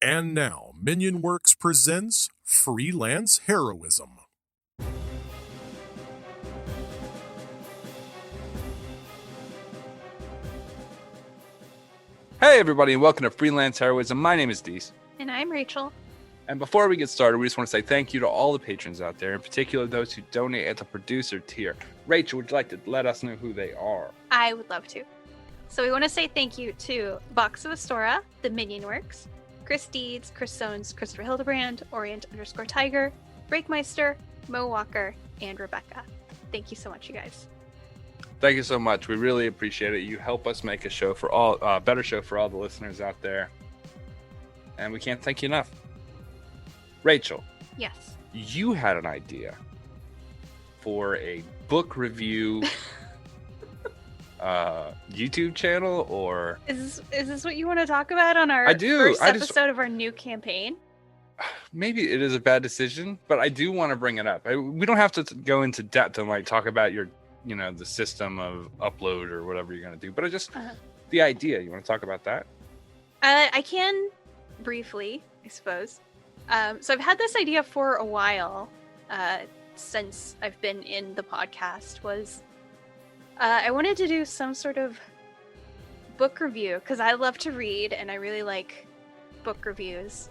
And now, Minion Works presents Freelance Heroism. Hey everybody, and welcome to Freelance Heroism. My name is Dees. And I'm Rachel. And before we get started, we just want to say thank you to all the patrons out there, in particular those who donate at the producer tier. Rachel, would you like to let us know who they are? I would love to. So we want to say thank you to Box of Astora, the Minion Works, Chris Deeds, Chris Sones, Christopher Hildebrand, Orient_Tiger, Breakmeister, Mo Walker, and Rebecca. Thank you so much, you guys. Thank you so much. We really appreciate it. You help us make a show for all, better show for all the listeners out there. And we can't thank you enough. Rachel. Yes. You had an idea for a book review YouTube channel, or is this what you want to talk about on our first episode of our new campaign? Maybe it is a bad decision, but I do want to bring it up. We don't have to go into depth and like talk about your, the system of upload or whatever you're going to do, but I just the idea. You want to talk about that? I can briefly, I suppose. So I've had this idea for a while, since I've been in the podcast. I wanted to do some sort of book review because I love to read and I really like book reviews.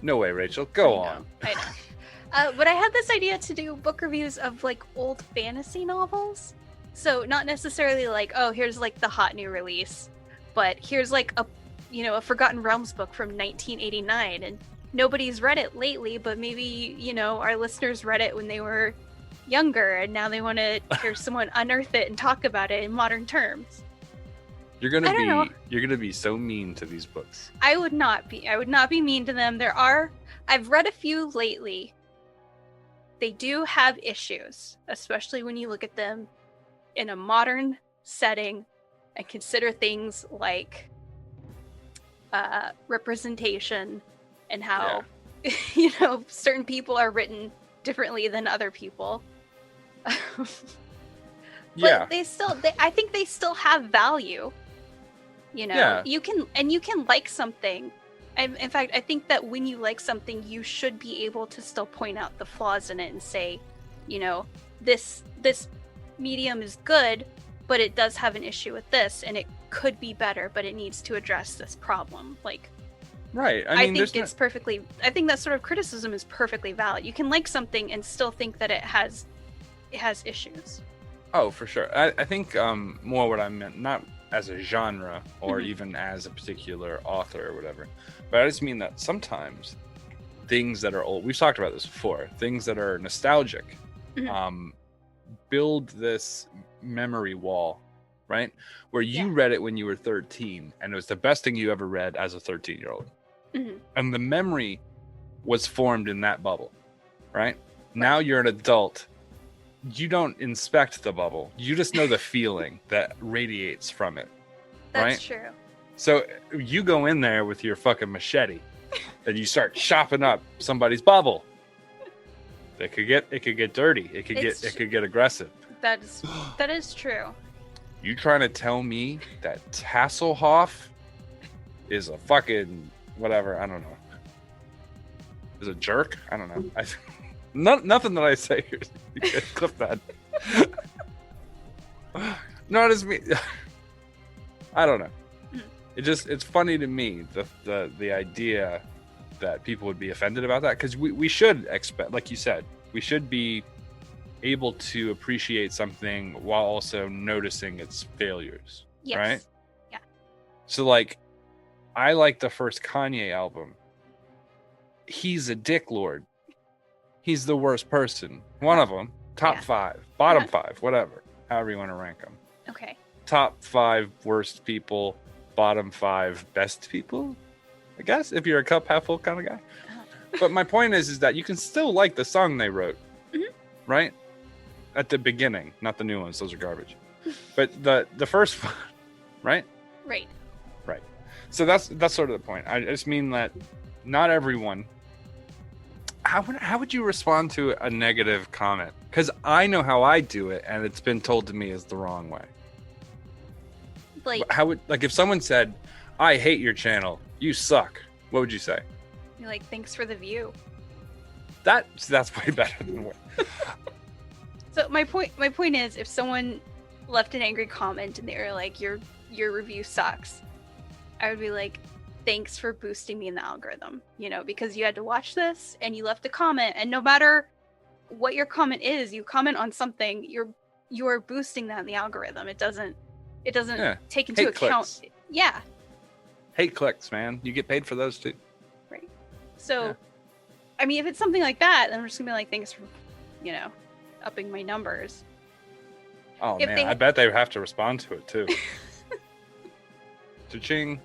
No way, Rachel. Go on. I know. But I had this idea to do book reviews of like old fantasy novels. So not necessarily like, oh, here's like the hot new release, but here's like a Forgotten Realms book from 1989, and nobody's read it lately, but maybe, our listeners read it when they were younger and now they want to hear someone unearth it and talk about it in modern terms. You're gonna be so mean to these books. I would not be mean to them. I've read a few lately. They do have issues, especially when you look at them in a modern setting and consider things like representation and how certain people are written differently than other people. But I think they still have value. You can like something. In fact, I think that when you like something, you should be able to still point out the flaws in it and say, this medium is good, but it does have an issue with this, and it could be better, but it needs to address this problem. Like, right. I think that sort of criticism is perfectly valid. You can like something and still think that it has issues. Oh, for sure. I think more what I meant, not as a genre or even as a particular author or whatever, but I just mean that sometimes things that are old, we've talked about this before, things that are nostalgic build this memory wall, right? Where you read it when you were 13 and it was the best thing you ever read as a 13-year-old. And the memory was formed in that bubble, right? Now you're an adult. You don't inspect the bubble. You just know the feeling that radiates from it. That's true. So you go in there with your fucking machete and you start chopping up somebody's bubble. It could get dirty. It could get aggressive. That is true. You trying to tell me that Hasselhoff is a fucking whatever? I don't know. Is a jerk? I don't know. Nothing that I say here. You can clip that. No, it's me. I don't know. It's funny to me the idea that people would be offended about that, because we should expect, like you said, we should be able to appreciate something while also noticing its failures. Yes. Right? Yeah. So like, I like the first Kanye album. He's a dick lord. He's the worst person. One of them. Top 5. Bottom 5. Whatever. However you want to rank them. Okay. Top 5 worst people. Bottom 5 best people. I guess, if you're a cup half full kind of guy. But my point is that you can still like the song they wrote. Right? At the beginning. Not the new ones. Those are garbage. But the first one. Right? Right. So that's sort of the point. I just mean that not everyone. How would you respond to a negative comment? Because I know how I do it, and it's been told to me as the wrong way. Like, how would, like, if someone said, "I hate your channel, you suck," What would you say? You're like, thanks for the view. That's way better than what. So my point is, if someone left an angry comment and they were like, your review sucks, I would be like, thanks for boosting me in the algorithm, because you had to watch this and you left a comment, and no matter what your comment is, you comment on something, you're boosting that in the algorithm. It doesn't take into account clicks. Yeah. Hate clicks, man. You get paid for those too. Right. So I mean, if it's something like that, then I'm just gonna be like, thanks for upping my numbers. Oh man, I bet they have to respond to it too. Cha-ching.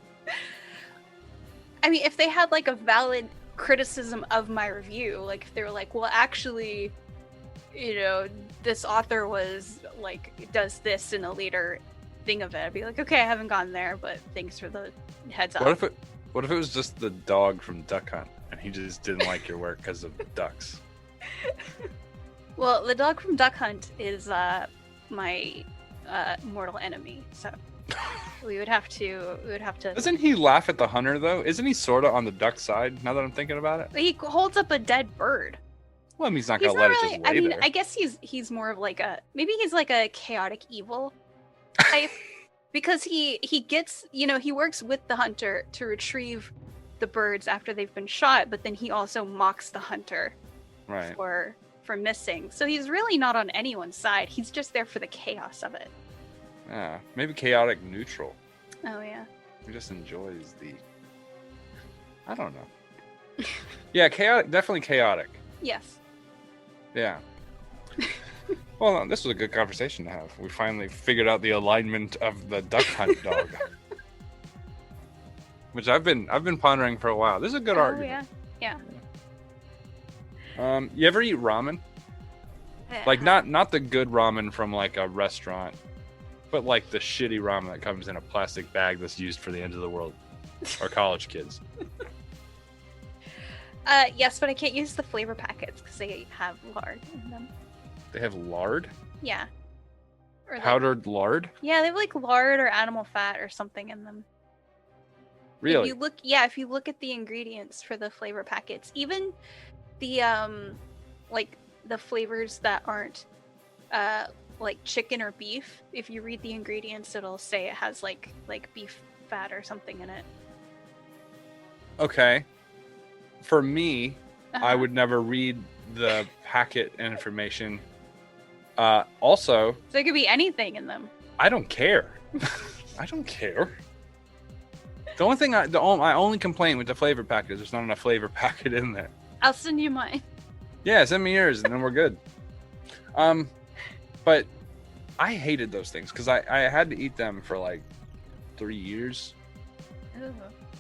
I mean, if they had like a valid criticism of my review, like if they were like, well, actually, this author was like, does this in a later thing of it, I'd be like, okay, I haven't gotten there, but thanks for the heads up. What if it was just the dog from Duck Hunt and he just didn't like your work because of ducks? Well, the dog from Duck Hunt is my mortal enemy, so we would have to. Doesn't he laugh at the hunter though? Isn't he sort of on the duck side? Now that I'm thinking about it, he holds up a dead bird. Well, I mean, he's not gonna let it just lay there. I guess he's more of like he's like a chaotic evil type, because he gets he works with the hunter to retrieve the birds after they've been shot, but then he also mocks the hunter for missing. So he's really not on anyone's side. He's just there for the chaos of it. Yeah, maybe chaotic neutral. Oh yeah. He just enjoys the. I don't know. Yeah, chaotic. Definitely chaotic. Yes. Yeah. Well, this was a good conversation to have. We finally figured out the alignment of the duck hunt dog, which I've been pondering for a while. This is a good argument. Yeah. You ever eat ramen? Like not the good ramen from like a restaurant, but like the shitty ramen that comes in a plastic bag that's used for the end of the world, or college kids. Yes, but I can't use the flavor packets because they have lard in them. They have lard? Yeah. Or powdered lard? Yeah, they have like lard or animal fat or something in them. Really? If you look at the ingredients for the flavor packets, even the like the flavors that aren't like chicken or beef, if you read the ingredients, it'll say it has like beef fat or something in it. Okay. For me, I would never read the packet information. Also, so it could be anything in them. I don't care. I don't care. The only thing my only complaint with the flavor packet is there's not enough flavor packet in there. I'll send you mine. Yeah, send me yours and then we're good. But I hated those things because I had to eat them for like 3 years. Ooh.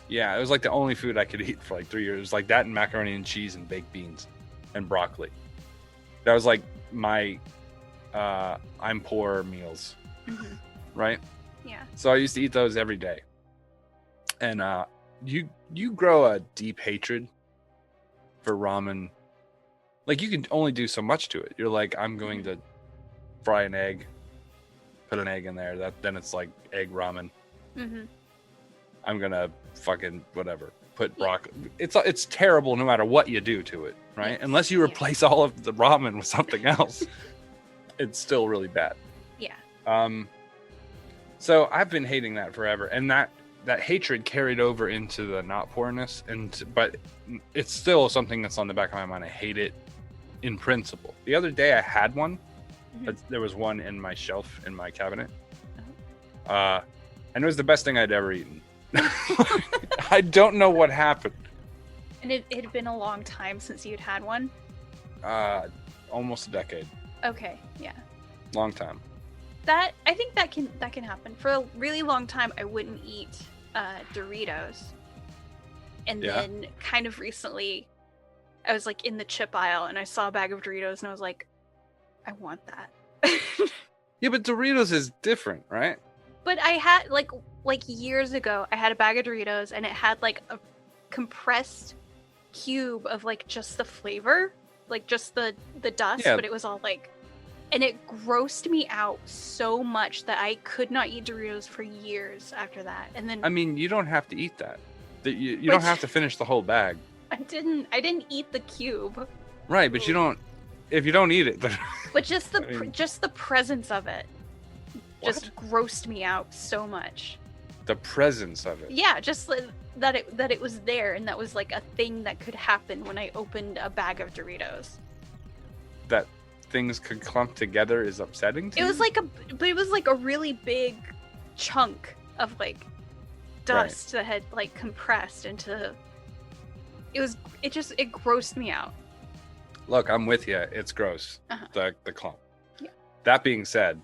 Yeah, it was like the only food I could eat for like 3 years. It was like that and macaroni and cheese and baked beans and broccoli. That was like my I'm poor meals. Mm-hmm. Right? Yeah. So I used to eat those every day. And you grow a deep hatred for ramen. Like, you can only do so much to it. You're like, I'm going to fry an egg, put an egg in there. Then it's like egg ramen. Mm-hmm. I'm gonna fucking whatever. Put broccoli. It's terrible no matter what you do to it, right? Yes. Unless you replace all of the ramen with something else, it's still really bad. Yeah. So I've been hating that forever, and that hatred carried over into the not poorness, but it's still something that's on the back of my mind. I hate it in principle. The other day I had one. Mm-hmm. There was one in my shelf in my cabinet. And it was the best thing I'd ever eaten. I don't know what happened. And it had been a long time since you'd had one? Almost a decade. Okay, yeah. Long time. I think that can happen. For a really long time, I wouldn't eat Doritos. And then kind of recently, I was like in the chip aisle and I saw a bag of Doritos and I was like, I want that. Yeah, but Doritos is different, right? But I had like years ago, I had a bag of Doritos and it had like a compressed cube of like just the flavor, like just the dust, but it was all like, and it grossed me out so much that I could not eat Doritos for years after that. And then I mean, you don't have to eat that. You don't have to finish the whole bag. I didn't eat the cube. Right, but you don't. If you don't eat it, then But just the presence of it just grossed me out so much. The presence of it. Yeah, just that it was there, and that was like a thing that could happen when I opened a bag of Doritos. That things could clump together is upsetting to you? It was like a really big chunk of like dust that had like compressed into. It grossed me out. Look, I'm with you. It's gross. Uh-huh. The clump. Yeah. That being said,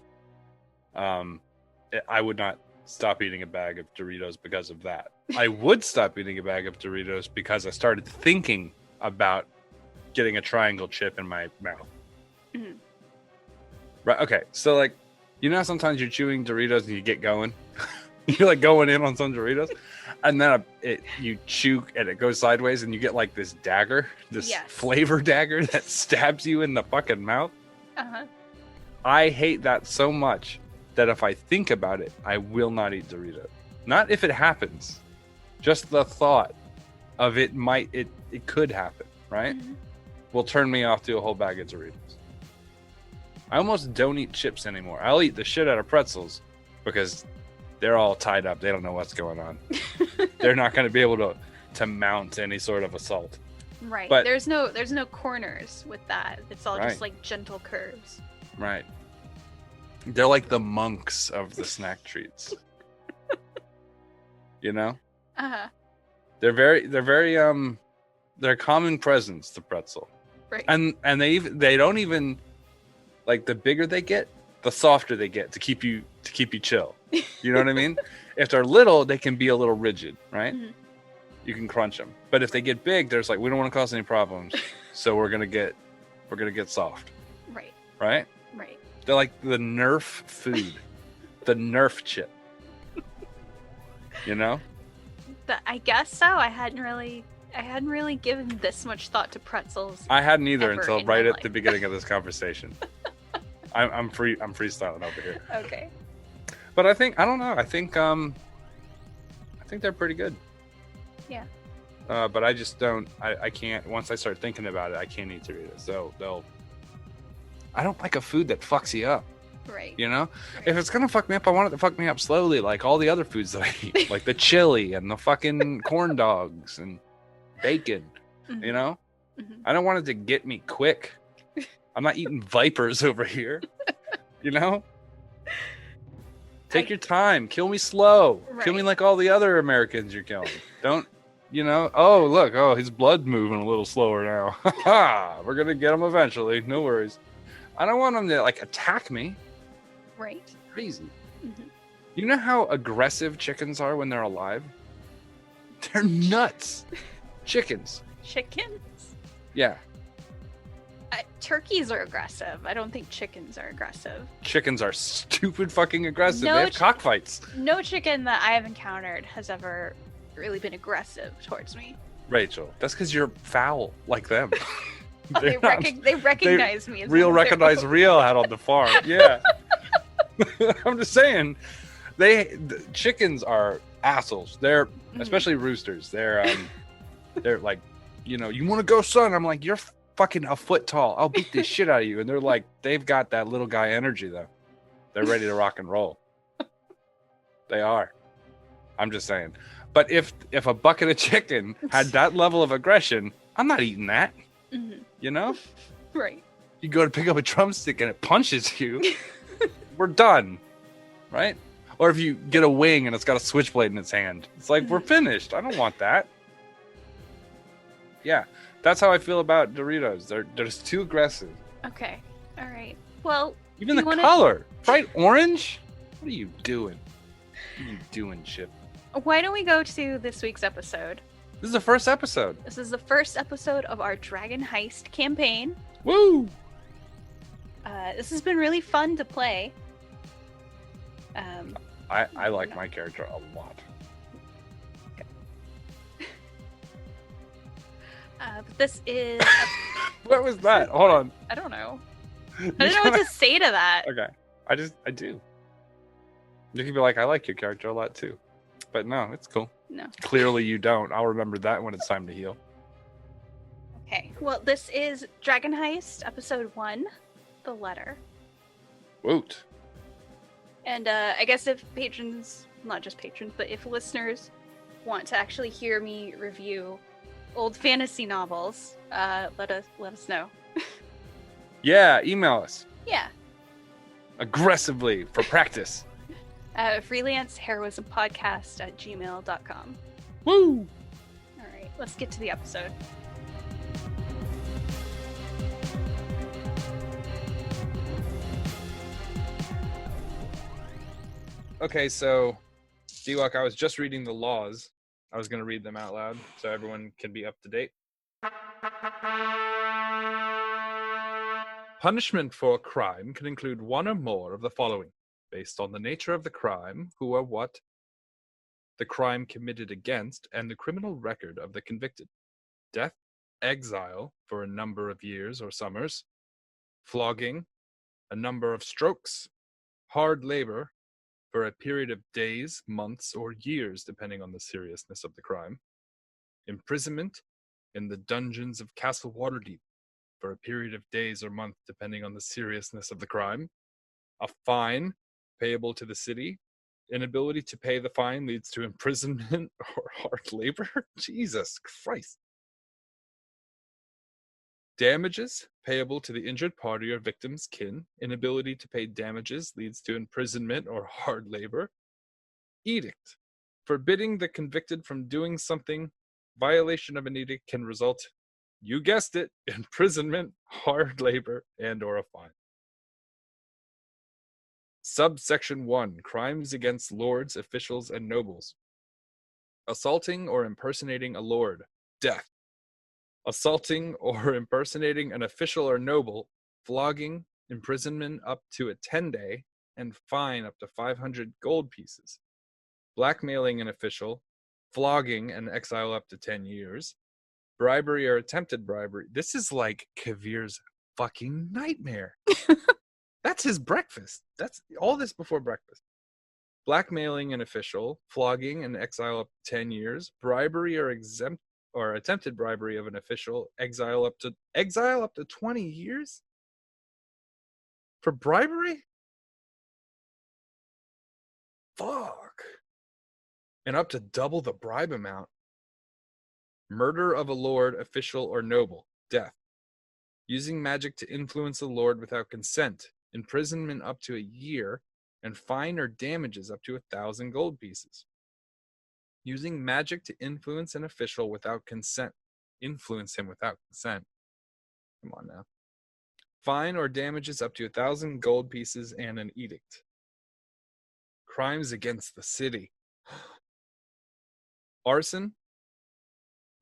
I would not stop eating a bag of Doritos because of that. I would stop eating a bag of Doritos because I started thinking about getting a triangle chip in my mouth. Mm-hmm. Right. Okay. So like, you know how sometimes you're chewing Doritos and you get going? You're like going in on some Doritos, and then you chew and it goes sideways, and you get like this dagger, this flavor dagger that stabs you in the fucking mouth. Uh-huh. I hate that so much that if I think about it, I will not eat Doritos. Not if it happens, just the thought of it could happen, right? Mm-hmm. Will turn me off to a whole bag of Doritos. I almost don't eat chips anymore. I'll eat the shit out of pretzels because they're all tied up. They don't know what's going on. They're not going to be able to mount any sort of assault. Right. But there's no corners with that. It's all Right. just like gentle curves. Right. They're like the monks of the snack treats. You know? Uh-huh. They're a common presence, the pretzel. Right. And they don't even, like, the bigger they get, the softer they get to keep you chill. You know what I mean? If they're little, they can be a little rigid, right? Mm-hmm. You can crunch them. But if they get big, there's like, we don't want to cause any problems, so we're gonna get soft. Right. Right? Right. They're like the Nerf food, the Nerf chip. You know? I guess so. I hadn't really given this much thought to pretzels. I hadn't either until right at life. the beginning of this conversation. I'm freestyling over here. Okay. But I don't know. I think they're pretty good. Yeah. But I just don't. I can't. Once I start thinking about it, I can't eat Doritos. I don't like a food that fucks you up. Right. You know, Right. if it's gonna fuck me up, I want it to fuck me up slowly, like all the other foods that I eat, like the chili and the fucking corn dogs and bacon. Mm-hmm. You know, Mm-hmm. I don't want it to get me quick. I'm not eating vipers over here. You know. Take your time. Kill me slow. Right. Kill me like all the other Americans you're killing. Don't, you know? Oh, look. Oh, his blood moving a little slower now. We're going to get him eventually. No worries. I don't want him to, like, attack me. Right. Crazy. Mm-hmm. You know how aggressive chickens are when they're alive? They're nuts. Chickens. Chickens? Yeah. Turkeys are aggressive. I don't think chickens are aggressive. Chickens are stupid fucking aggressive. No they have cockfights. No chicken that I have encountered has ever really been aggressive towards me. Rachel, that's because you're foul like them. Oh, they recognize me as real one of their recognize own. real out on the farm. Yeah. I'm just saying, the chickens are assholes. They're especially roosters. They're like, you know, you want to go, son? I'm like, you're fucking a foot tall. I'll beat this shit out of you. And they're like, they've got that little guy energy though. They're ready to rock and roll. They are. I'm just saying. But if a bucket of chicken had that level of aggression, I'm not eating that. Mm-hmm. You know? Right. You go to pick up a drumstick and it punches you. We're done. Right? Or if you get a wing and it's got a switchblade in its hand, it's like, we're finished. I don't want that. Yeah. That's how I feel about Doritos. They're just too aggressive. Okay. All right. Well, Even the color. Bright orange? What are you doing? What are you doing, Chip? why don't we go to this week's episode? This is the first episode. This is the first episode of our Dragon Heist campaign. Woo! This has been really fun to play. I like my character a lot. But this is... What was that? Hold on. I don't know. I don't know what to say to that. Okay. I do. You can be like, I like your character a lot too. But no, it's cool. No. Clearly you don't. I'll remember that when it's time to heal. Okay. Well, this is Dragon Heist, episode 1, The Letter. Woot. And I guess if patrons, not just patrons, but if listeners want to actually hear me review old fantasy novels, let us know. Yeah, email us. Yeah. Aggressively for practice. Freelance heroism podcast at gmail.com. Woo! All right, let's get to the episode. Okay, so D-Luck, I was just reading the laws. I was going to read them out loud so everyone can be up to date. Punishment for a crime can include one or more of the following, based on the nature of the crime, who or what the crime committed against, and the criminal record of the convicted. Death, exile for a number of years or summers, flogging, a number of strokes, hard labor for a period of days, months, or years, depending on the seriousness of the crime, imprisonment in the dungeons of Castle Waterdeep for a period of days or months, depending on the seriousness of the crime, a fine payable to the city. Inability to pay the fine leads to imprisonment or hard labor. Jesus Christ. Damages payable to the injured party or victim's kin. Inability to pay damages leads to imprisonment or hard labor. Edict. Forbidding the convicted from doing something. Violation of an edict can result, you guessed it, imprisonment, hard labor, and or a fine. Subsection 1. Crimes against lords, officials, and nobles. Assaulting or impersonating a lord. Death. Assaulting or impersonating an official or noble. Flogging, imprisonment up to a 10-day, and fine up to 500 gold pieces. Blackmailing an official. Flogging and exile up to 10 years. Bribery or attempted bribery. This is like Kavir's fucking nightmare. That's his breakfast. That's all this before breakfast. Blackmailing an official, flogging and exile up to 10 years, bribery or attempted bribery of an official, exile up to 20 years? For bribery? Fuck. And up to double the bribe amount. Murder of a lord, official, or noble. Death. Using magic to influence a lord without consent. Imprisonment up to a year, and fine or damages up to 1,000 gold pieces. Using magic to influence an official without consent. Influence him without consent. Come on now. Fine or damages up to 1,000 gold pieces and an edict. Crimes against the city. Arson.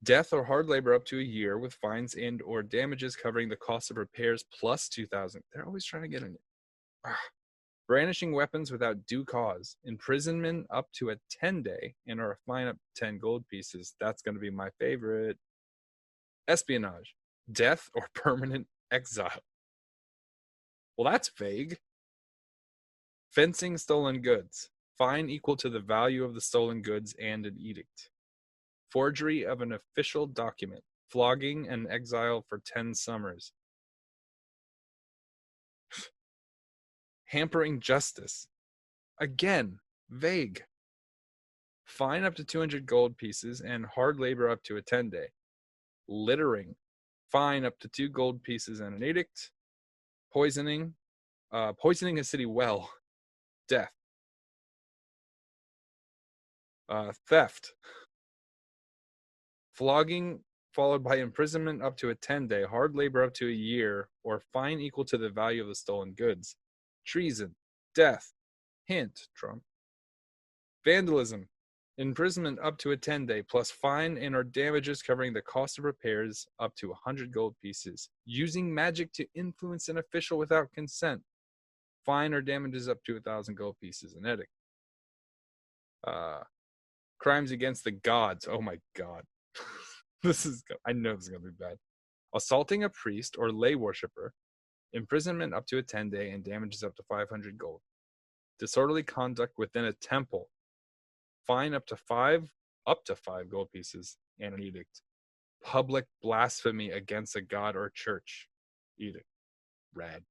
Death or hard labor up to a year with fines and or damages covering the cost of repairs plus 2,000. They're always trying to get in it. Brandishing weapons without due cause. Imprisonment up to a 10-day and or a fine up to 10 gold pieces. That's going to be my favorite. Espionage. Death or permanent exile. Well, that's vague. Fencing stolen goods. Fine equal to the value of the stolen goods and an edict. Forgery of an official document. Flogging and exile for 10 summers. Hampering justice. Again, vague. Fine up to 200 gold pieces and hard labor up to a 10-day. Littering. Fine up to 2 gold pieces and an edict. Poisoning. Poisoning a city well. Death. Theft. Flogging followed by imprisonment up to a 10-day, hard labor up to a year, or fine equal to the value of the stolen goods. Treason. Death. Hint, Trump. Vandalism. Imprisonment up to a 10-day, plus fine and or damages covering the cost of repairs up to 100 gold pieces. Using magic to influence an official without consent. Fine or damages up to 1,000 gold pieces. An edict. Crimes against the gods. Oh my god. I know this is going to be bad. Assaulting a priest or lay worshiper. Imprisonment up to a 10-day and damages up to 500 gold. Disorderly conduct within a temple. Fine up to 5 up to 5 gold pieces, and an edict. Public blasphemy against a god or church, edict. Rad.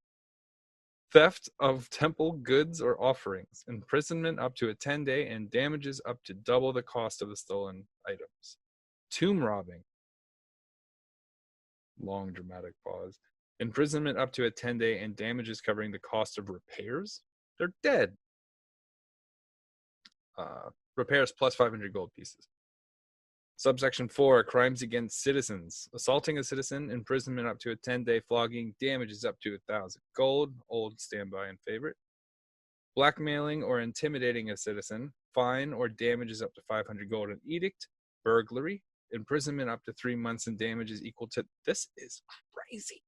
Theft of temple goods or offerings, imprisonment up to a 10-day, and damages up to double the cost of the stolen items. Tomb robbing. Long dramatic pause. Imprisonment up to a 10-day, and damages covering the cost of repairs. They're dead. Repairs plus 500 gold pieces. Subsection 4, crimes against citizens. Assaulting a citizen, imprisonment up to a 10-day, flogging, damages up to 1,000 gold. Old standby and favorite. Blackmailing or intimidating a citizen, fine or damages up to 500 gold. An edict. Burglary, imprisonment up to 3 months, and damages equal to, this is crazy.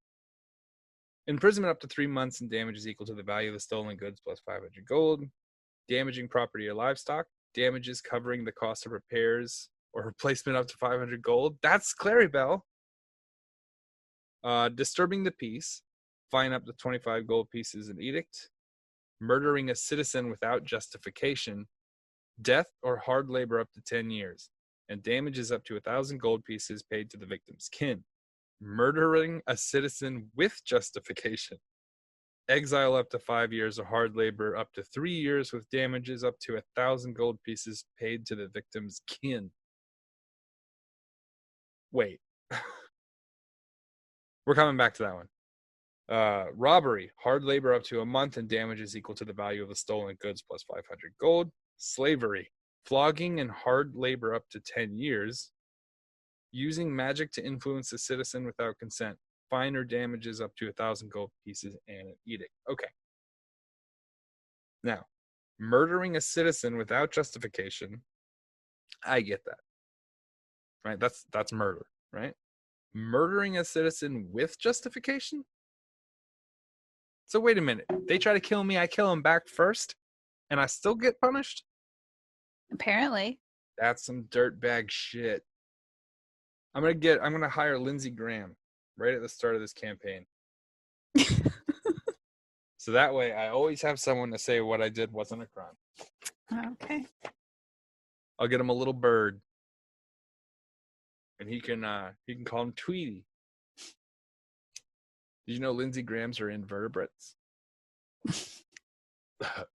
Imprisonment up to 3 months, and damages equal to the value of the stolen goods plus 500 gold. Damaging property or livestock, damages covering the cost of repairs or replacement up to 500 gold. That's Claribel. Disturbing the peace, fine up to 25 gold pieces, an edict. Murdering a citizen without justification, death or hard labor up to 10 years, and damages up to 1,000 gold pieces paid to the victim's kin. Murdering a citizen with justification, exile up to 5 years, or hard labor up to 3 years, with damages up to 1,000 gold pieces paid to the victim's kin. Wait. We're coming back to that one. Robbery, hard labor up to a month, and damages equal to the value of the stolen goods plus 500 gold. Slavery, flogging and hard labor up to 10 years. Using magic to influence a citizen without consent, fine or damages up to 1,000 gold pieces, and an edict. Okay. Now, murdering a citizen without justification, I get that. Right? That's murder, right? Murdering a citizen with justification? So wait a minute. They try to kill me, I kill them back first, and I still get punished? Apparently. That's some dirtbag shit. I'm gonna hire Lindsey Graham right at the start of this campaign. So that way I always have someone to say what I did wasn't a crime. Okay. I'll get him a little bird. And he can call him Tweety. Did you know Lindsey Grahams are invertebrates?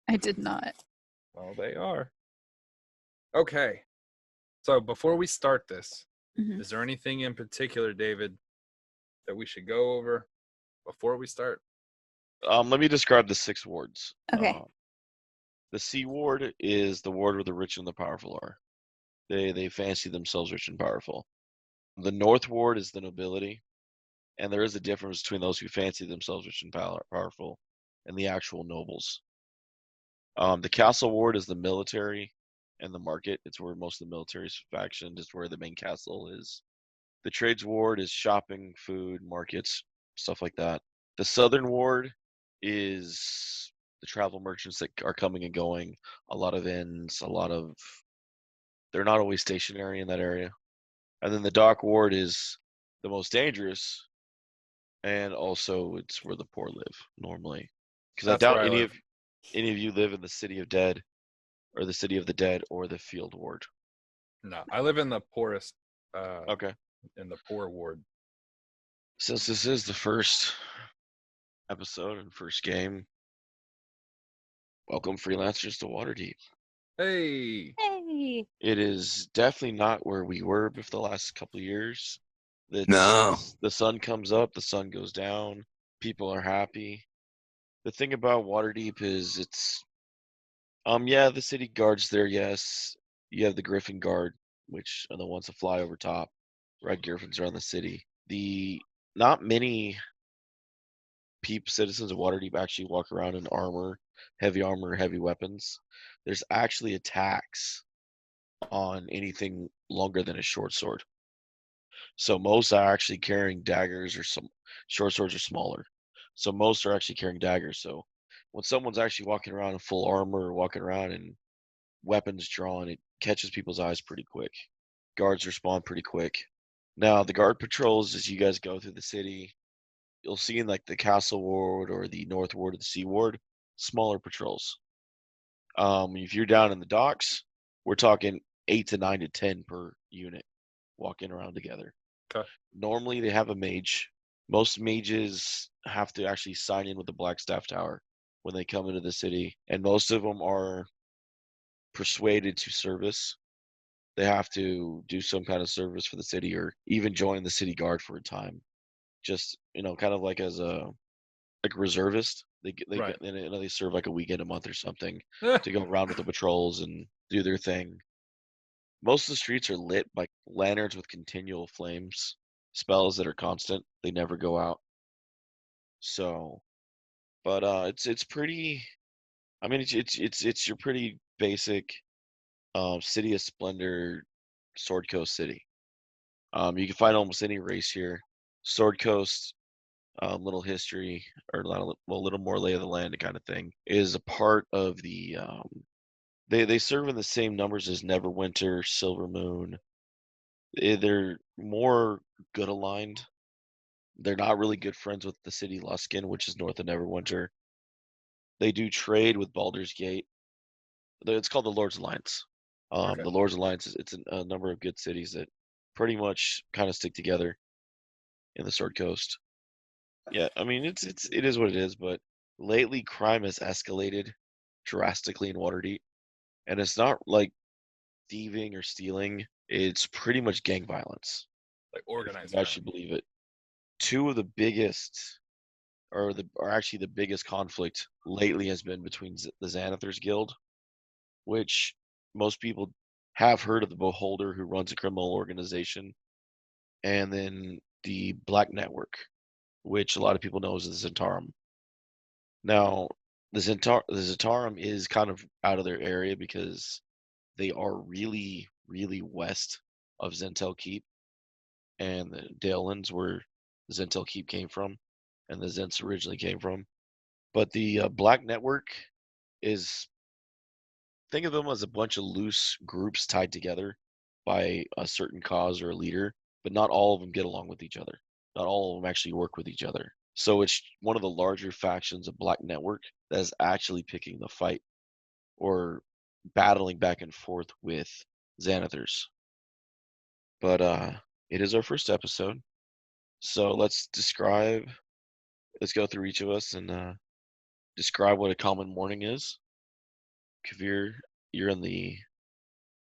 I did not. Well, they are. Okay. So before we start this, is there anything in particular, David, that we should go over before we start? Let me describe the 6 wards. Okay. The C ward is the ward where the rich and the powerful are. They fancy themselves rich and powerful. The North ward is the nobility, and there is a difference between those who fancy themselves rich and powerful and the actual nobles. The Castle ward is the military and the market. It's where most of the military is factioned. It's where the main castle is. The Trades ward is shopping, food, markets, stuff like that. The Southern ward is the travel merchants that are coming and going. A lot of inns, they're not always stationary in that area. And then the Dock ward is the most dangerous, and also it's where the poor live normally. Because I doubt any of you live in the City of Dead, or the City of the Dead, or the Field ward. No, I live in the poorest. Okay. In the poor ward. Since this is the first episode and first game, welcome freelancers to Waterdeep. Hey! It is definitely not where we were for the last couple of years. No. The sun comes up, the sun goes down, people are happy. The thing about Waterdeep is it's the city guards there, yes. You have the Griffin Guard, which are the ones that fly over top. Red Griffins around the city. Not many citizens of Waterdeep actually walk around in armor, heavy weapons. There's actually a tax on anything longer than a short sword. So most are actually carrying daggers, or some short swords are smaller. So most are actually carrying daggers. So when someone's actually walking around in full armor, or walking around in weapons drawn, it catches people's eyes pretty quick. Guards respond pretty quick. Now, the guard patrols, as you guys go through the city, you'll see in like the Castle Ward or the North Ward or the Sea Ward, smaller patrols. If you're down in the docks, we're talking 8 to 9 to 10 per unit walking around together. Okay. Normally they have a mage. Most mages have to actually sign in with the Blackstaff Tower when they come into the city, and most of them are persuaded to service. They have to do some kind of service for the city, or even join the city guard for a time. Just kind of like as a reservist. Right. They serve like a weekend a month or something to go around with the patrols and do their thing. Most of the streets are lit by lanterns with continual flames, spells that are constant. They never go out. So, but it's pretty. I mean, it's your pretty basic City of Splendor, Sword Coast city. You can find almost any race here. Sword Coast, little history or a little more lay of the land kind of thing is a part of the. They serve in the same numbers as Neverwinter, Silver Moon. They're more good aligned. They're not really good friends with the city Luskin, which is north of Neverwinter. They do trade with Baldur's Gate. It's called the Lord's Alliance. Okay. The Lord's Alliance it's a number of good cities that pretty much kind of stick together in the Sword Coast. Yeah, I mean it is what it is, but lately crime has escalated drastically in Waterdeep, and it's not like thieving or stealing. It's pretty much gang violence. Like If organized you actually believe it. Two of the biggest, or actually the biggest conflict lately has been between the Xanathars Guild, which most people have heard of, the Beholder who runs a criminal organization, and then the Black Network, which a lot of people know as the Zentarum. Now, the Zentarum is kind of out of their area because they are really, really west of Zentel Keep and the Dalelands, where Zentel Keep came from, and the Zents originally came from. But the Black Network is, think of them as a bunch of loose groups tied together by a certain cause or a leader, but not all of them get along with each other. Not all of them actually work with each other. So it's one of the larger factions of Black Network that is actually picking the fight or battling back and forth with Xanathars. But it is our first episode. So let's go through each of us and describe what a common morning is. Kavir, you're in the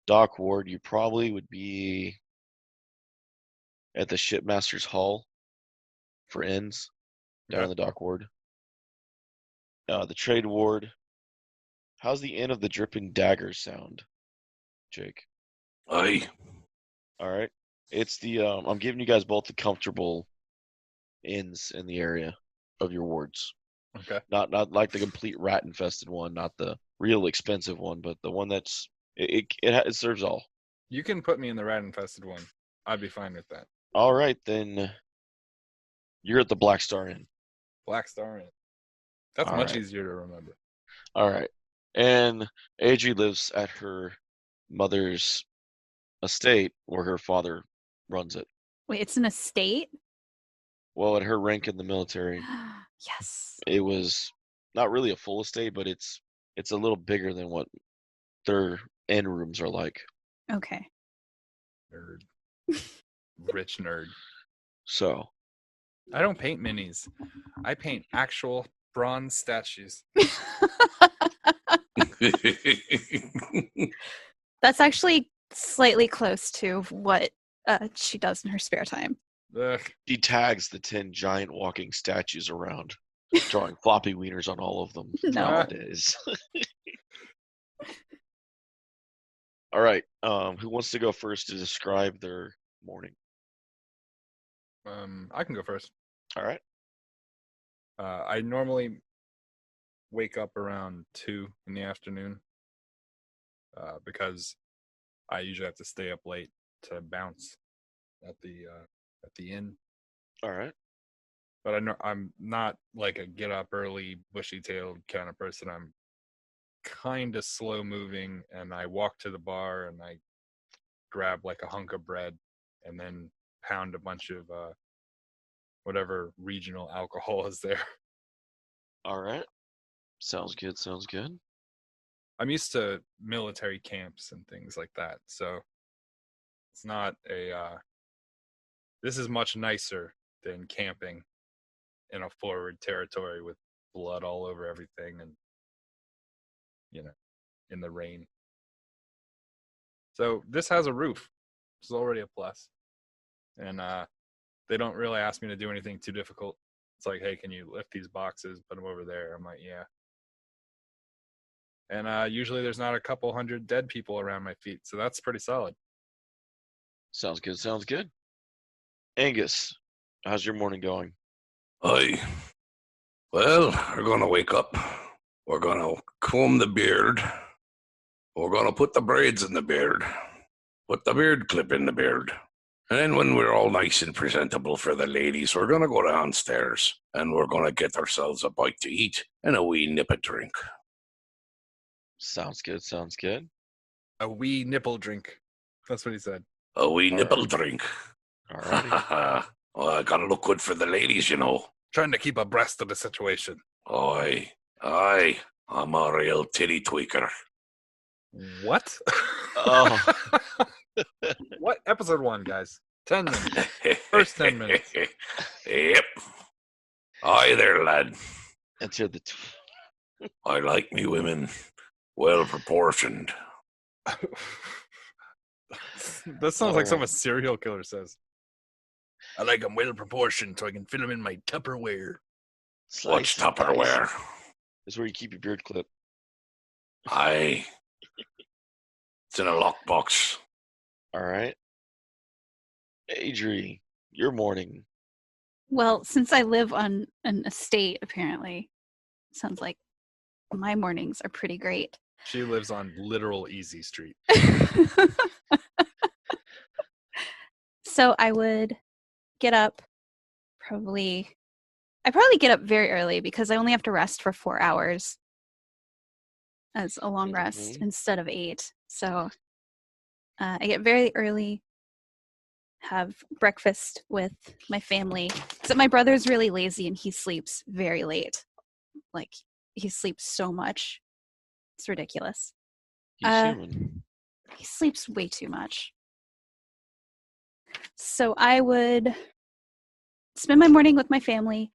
dock ward. You probably would be at the shipmaster's hall for inns down in the dock ward. The trade ward. How's the inn of the dripping daggers sound, Jake? Aye. All right. It's the I'm giving you guys both the comfortable inns in the area of your wards. Okay. Not like the complete rat infested one, not the real expensive one, but the one that's it serves all. You can put me in the rat infested one. I'd be fine with that. All right, then you're at the Black Star Inn. Black Star Inn. That's All much right. easier to remember. All right. And Adri lives at her mother's estate where her father runs it. Wait, it's an estate? Well, at her rank in the military, Yes. it was not really a full estate, but it's a little bigger than what their inn rooms are like. Okay. Nerd. Rich nerd. So, I don't paint minis. I paint actual bronze statues. That's actually slightly close to what she does in her spare time. Ugh. she tags the 10 giant walking statues around, drawing floppy wieners on all of them No. throughout the days. All right. Who wants to go first to describe their morning? I can go first. All right. I normally wake up around 2 in the afternoon because I usually have to stay up late to bounce at the inn. All right. But I'm not like a get up early, bushy tailed kind of person. I'm kind of slow moving, and I walk to the bar and I grab like a hunk of bread and then pound a bunch of whatever regional alcohol is there. All right. Sounds good. Sounds good. I'm used to military camps and things like that, so it's not a. This is much nicer than camping in a forward territory with blood all over everything and, in the rain. So this has a roof. This is already a plus. And they don't really ask me to do anything too difficult. It's like, hey, can you lift these boxes, put them over there? I'm like, yeah. And usually there's not a couple hundred dead people around my feet, so that's pretty solid. Sounds good. Sounds good. Angus, how's your morning going? Well, we're going to wake up. We're going to comb the beard. We're going to put the braids in the beard. Put the beard clip in the beard. And then when we're all nice and presentable for the ladies, we're going to go downstairs and we're going to get ourselves a bite to eat and a wee nip of drink. Sounds good. Sounds good. A wee nipple drink. That's what he said. A wee nipple drink. All right. Well, I got to look good for the ladies, Trying to keep abreast of the situation. Aye. I'm a real titty tweaker. What? Oh. What? Episode 1, guys. 10 minutes. First 10 minutes. Yep. Aye there, lad. Enter the... I like me women well proportioned. That sounds like something a serial killer says. I like them well proportioned so I can fit them in my Tupperware. What's Tupperware? It's where you keep your beard clip. Aye. It's in a lockbox. All right. Adri, your morning. Well, since I live on an estate, apparently, sounds like my mornings are pretty great. She lives on literal Easy Street. So I would get up I probably get up very early because I only have to rest for 4 hours as a long rest instead of 8. So I get very early, have breakfast with my family. So my brother's really lazy and he sleeps very late. Like, he sleeps so much. It's ridiculous. He's human. He sleeps way too much. So I would spend my morning with my family,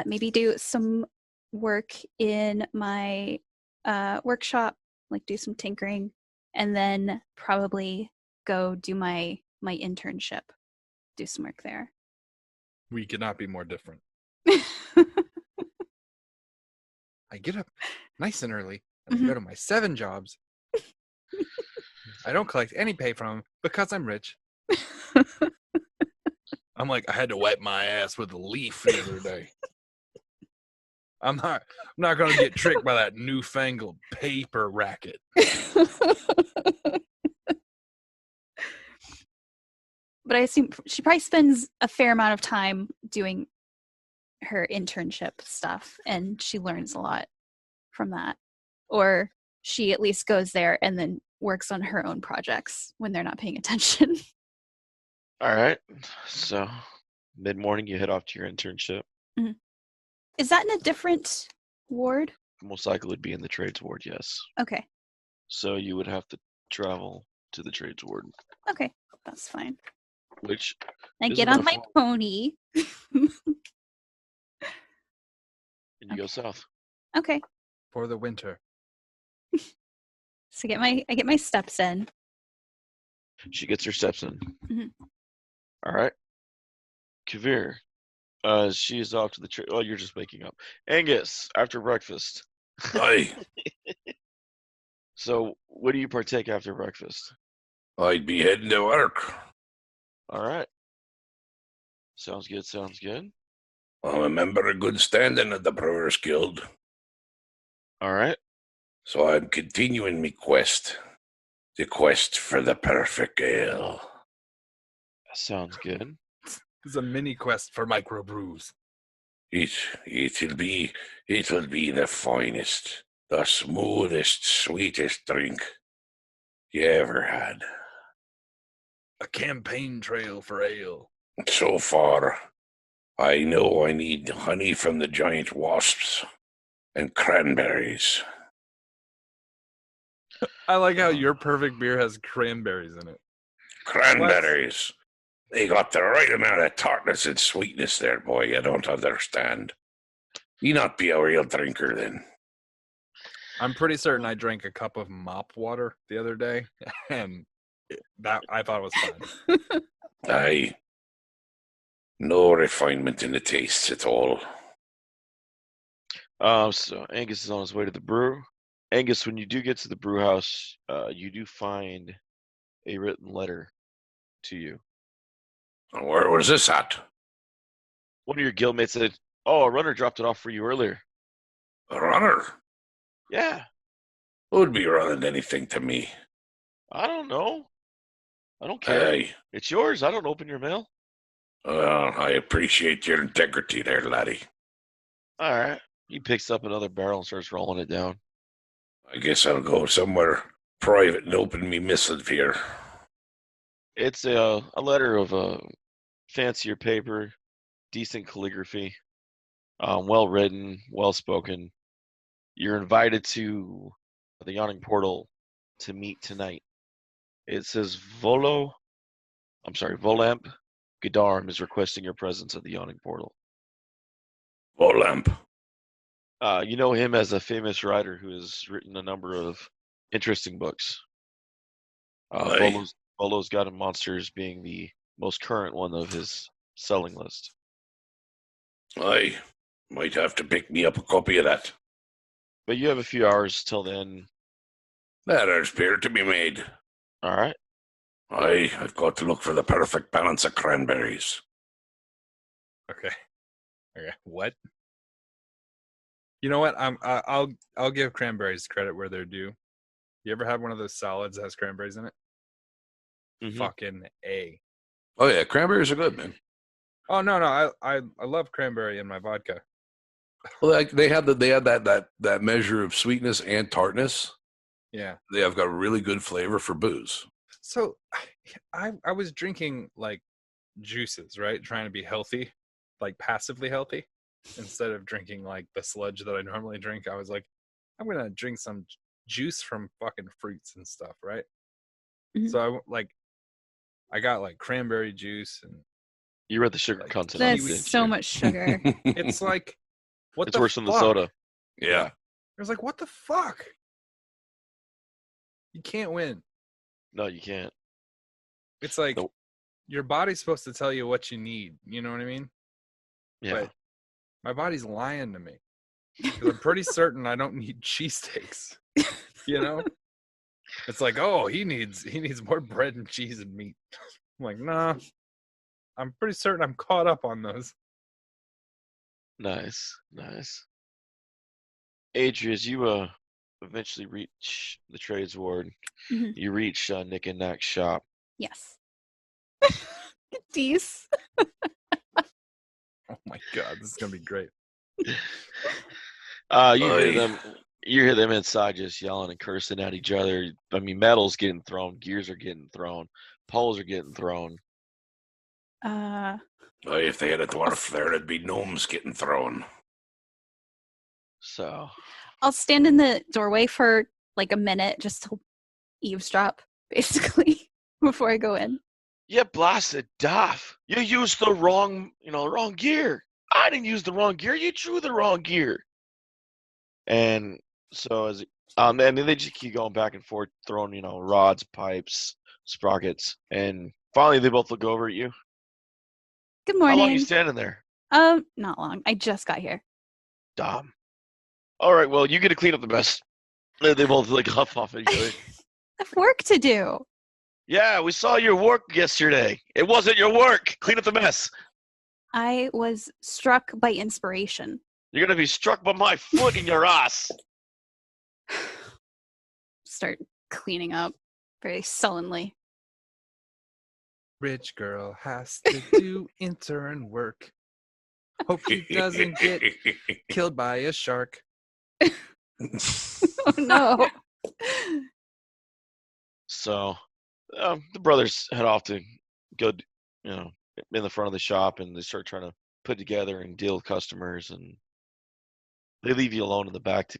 maybe do some work in my workshop, like do some tinkering, and then probably go do my internship, do some work there. We could not be more different. I get up nice and early, and I go to my 7 jobs. I don't collect any pay from them because I'm rich. I'm like, I had to wipe my ass with a leaf the other day. I'm not going to get tricked by that newfangled paper racket. But I assume she probably spends a fair amount of time doing her internship stuff, and she learns a lot from that. Or she at least goes there and then works on her own projects when they're not paying attention. All right. So mid-morning, you head off to your internship. Mm-hmm. Is that in a different ward? Most likely would be in the trades ward, yes. Okay. So you would have to travel to the trades ward. Okay, that's fine. Which I is get on about my pony. and you go south. Okay. For the winter. So I get my steps in. She gets her steps in. Mm-hmm. All right. Kavir, she is off to the trade. Oh, you're just waking up. Angus, after breakfast. Aye. So, what do you partake after breakfast? I'd be heading to work. All right. Sounds good. Sounds good. I'm a member of good standing at the Brewers Guild. All right. So I'm continuing my quest. The quest for the perfect ale. Sounds good. It's a mini quest for microbrews. It'll be the finest, the smoothest, sweetest drink you ever had. A campaign trail for ale. So far, I know I need honey from the giant wasps and cranberries. I like how your perfect beer has cranberries in it. Cranberries. They got the right amount of tartness and sweetness there, boy. I don't understand. You not be a real drinker then. I'm pretty certain I drank a cup of mop water the other day, and that I thought was fun. Aye. No refinement in the tastes at all. So Angus is on his way to the brew. Angus, when you do get to the brew house, you do find a written letter to you. And where was this at? One of your guildmates said, "Oh, a runner dropped it off for you earlier." A runner? Yeah. Who'd be running anything to me? I don't know. I don't care. Aye. It's yours. I don't open your mail. Well, I appreciate your integrity there, laddie. All right. He picks up another barrel and starts rolling it down. I guess I'll go somewhere private and open me missive here. It's a letter of a fancier paper, decent calligraphy, well written, well spoken. You're invited to the Yawning Portal to meet tonight. It says Volamp Gadarm is requesting your presence at the Yawning Portal. Volamp. You know him as a famous writer who has written a number of interesting books. Aye. Volo's God and Monsters being the most current one of his selling list. I might have to pick me up a copy of that. But you have a few hours till then. There's beer to be made. All right. I've got to look for the perfect balance of cranberries. Okay. What? You know what? I'll give cranberries credit where they're due. You ever had one of those salads that has cranberries in it? Mhm. Fucking A. Oh yeah, cranberries are good, man. Oh no, I love cranberry in my vodka. Well, they have that measure of sweetness and tartness. Yeah. They have got really good flavor for booze. So I was drinking like juices, right? Trying to be healthy, like passively healthy, instead of drinking like the sludge that I normally drink. I was like, I'm gonna drink some juice from fucking fruits and stuff, right? Mhm. So I got like cranberry juice, and You read the sugar Like, content. on it, That's didn't so you? much sugar. it's like, what It's the worse than the fuck? soda. Yeah. It was like, what the fuck? You can't win. No, you can't. It's like Nope. your body's supposed to tell you what you need. You know what I mean? Yeah. But my body's lying to me because I'm pretty certain I don't need cheesesteaks. You know? It's like, oh, he needs more bread and cheese and meat. I'm like, nah. I'm pretty certain I'm caught up on those. Nice. Adrius, you eventually reach the trades ward. Mhm. You reach Nick and Nack's shop. Yes. Dees. Oh my god, this is gonna be great. You Aye. hear them inside just yelling and cursing at each other. I mean, metal's getting thrown, gears are getting thrown, poles are getting thrown. If they had a dwarf there, it'd be gnomes getting thrown. So I'll stand in the doorway for like a minute just to eavesdrop, basically, before I go in. you blasted Duff. You used the wrong gear. I didn't use the wrong gear. You drew the wrong gear. And so and then they just keep going back and forth, throwing rods, pipes, sprockets, and finally they both look over at you. Good How long morning. you standing there? Not long. I just got here. Dumb. All right, well, you get to clean up the mess. They both like huff off at each other. I have work to do. Yeah, we saw your work yesterday. It wasn't your work. Clean up the mess. I was struck by inspiration. You're gonna be struck by my foot in your ass. Start cleaning up very sullenly. Rich girl has to do intern work. Hope she doesn't get killed by a shark. Oh no. So, the brothers head off to go, in the front of the shop, and they start trying to put together and deal with customers, and they leave you alone in the back to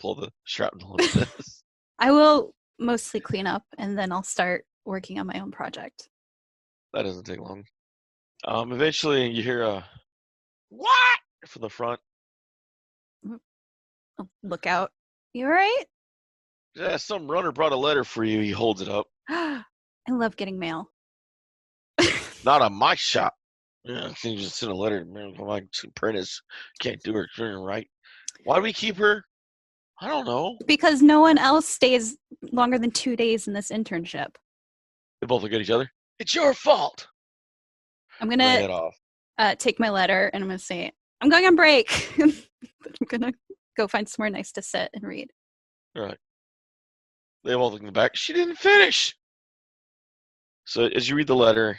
pull the shrapnel of this. I will mostly clean up, and then I'll start working on my own project. That doesn't take long. Eventually, you hear a what from the front. Oh, look out. You alright? Yeah, some runner brought a letter for you. He holds it up. I love getting mail. Not on my shop. Yeah, I think you just sent a letter. Man, my apprentice can't do her right. Why do we keep her? I don't know. Because no one else stays longer than 2 days in this internship. They both look at each other. It's your fault. I'm They gonna head off. take my letter and I'm gonna say, I'm going on break. I'm gonna go find somewhere nice to sit and read. All right. They both look in the back. She didn't finish. So as you read the letter,